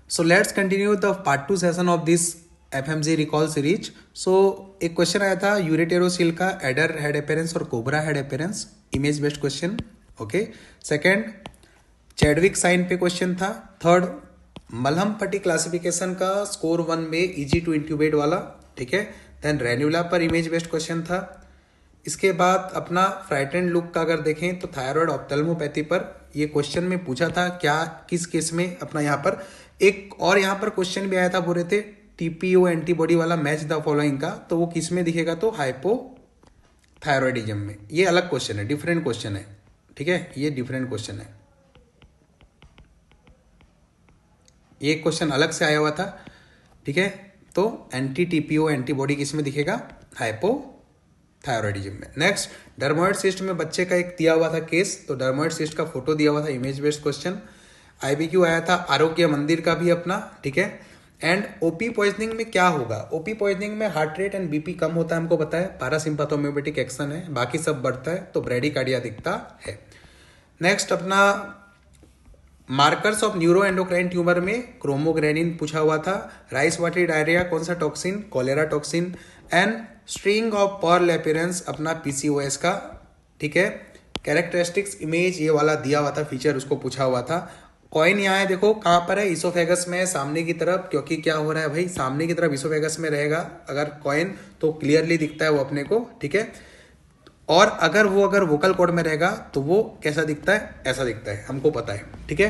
So let's continue the part 2 session of this FMG recall series. So एक question आया था ureterocele का adder head appearance और cobra head appearance, image based question. Okay. Second, Chadwick sign पे question था. Third, Mallampati classification का score 1 में easy to intubate वाला. ठीक है. देन रेन्यूला पर इमेज बेस्ड क्वेश्चन था. इसके बाद अपना फ्राइट एंड लुक का अगर देखें तो थायराइड ऑप्थेल्मोपैथी पर ये क्वेश्चन में पूछा था क्या किस केस में अपना यहाँ पर एक और यहाँ पर क्वेश्चन भी आया था, बोल रहे थे टीपीओ एंटीबॉडी वाला मैच द फॉलोइंग का, तो वो किस में दिखेगा, तो हाइपोथायरॉयडिज्म में. ये अलग क्वेश्चन है, डिफरेंट क्वेश्चन है. ठीक है, ये डिफरेंट क्वेश्चन है, ये क्वेश्चन अलग से आया हुआ था. ठीक है, तो एंटी टीपीओ एंटीबॉडी किस में दिखेगा, हाइपोथायरॉयडिज्म में. नेक्स्ट, डर्मोइड सिस्ट में बच्चे का एक दिया हुआ था केस, तो डर्मोइड सिस्ट का फोटो दिया हुआ था, इमेज बेस्ड क्वेश्चन. आईबीक्यू आया था आरोग्य मंदिर का भी अपना. ठीक है. एंड ओपी पॉइजनिंग में क्या होगा, ओपी पॉइजनिंग में हार्ट रेट एंड बीपी कम होता है, हमको पता है, पैरासिम्पैथोमिमेटिक एक्शन है, बाकी सब बढ़ता है, तो ब्रेडिकार्डिया दिखता है. नेक्स्ट अपना markers of neuro endocrine tumour में क्रोमोग्रेनिन पूछा हुआ था. राइस वाटरी डायरिया कौन सा toxin, cholera toxin. And string of pearl appearance अपना पीसीओएस का. ठीक है. कैरेक्टरिस्टिक्स इमेज ये वाला दिया हुआ था, फीचर उसको पूछा हुआ था. कॉइन यहाँ है, देखो कहाँ पर है, इसोफेगस में है, सामने की तरफ, क्योंकि क्या हो रहा है भाई, सामने की तरफ इसोफेगस में रहेगा अगर कॉइन तो क्लियरली दिखता है वो अपने को. ठीक है. और अगर वोकल कॉर्ड में रहेगा तो वो कैसा दिखता है, ऐसा दिखता है, हमको पता है. ठीक है.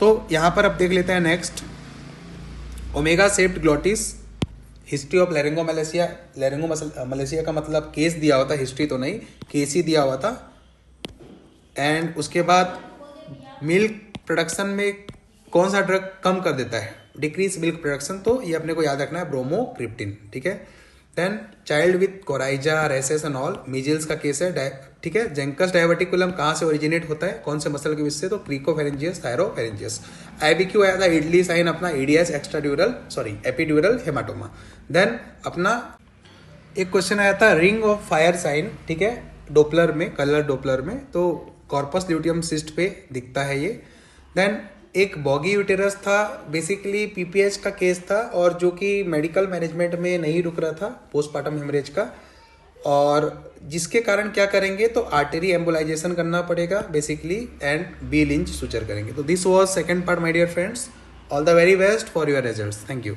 तो यहाँ पर अब देख लेते हैं next, omega shaped glottis, history of laryngomalacia. Laryngomalacia का मतलब केस दिया हुआ था, हिस्ट्री तो नहीं, केस ही दिया हुआ था. एंड उसके बाद मिल्क प्रोडक्शन में कौन सा ड्रग कम कर देता है, डिक्रीज मिल्क प्रोडक्शन, तो ये अपने को याद रखना है, ब्रोमोक्रिप्टिन. ठीक है. Then child with coryza rashes and all, measles का केस है. ठीक है. जेंकस डायवर्टिकुलम कहाँ से ओरिजिनेट होता है, कौन से मसल के वजह से, तो क्रीकोफेरेंजियस थायरोफेरेंजियस. आईबीक्यू आया था इडली साइन अपना, ईडीएस एपिड्यूरल हेमाटोमा. देन अपना एक क्वेश्चन आया था रिंग ऑफ फायर साइन. ठीक है, डोपलर में, कलर डोपलर में, तो कॉर्पस ल्यूटियम सिस्ट पे दिखता है ये. देन एक बॉगी यूटेरस था, बेसिकली पीपीएच का केस था, और जो कि मेडिकल मैनेजमेंट में नहीं रुक रहा था, पोस्टमार्टम हेमरेज का, और जिसके कारण क्या करेंगे, तो आर्टरी एम्बोलाइजेशन करना पड़ेगा basically, and B Lynch suture करेंगे. तो this was second part my dear friends. All the very best for your results. Thank you.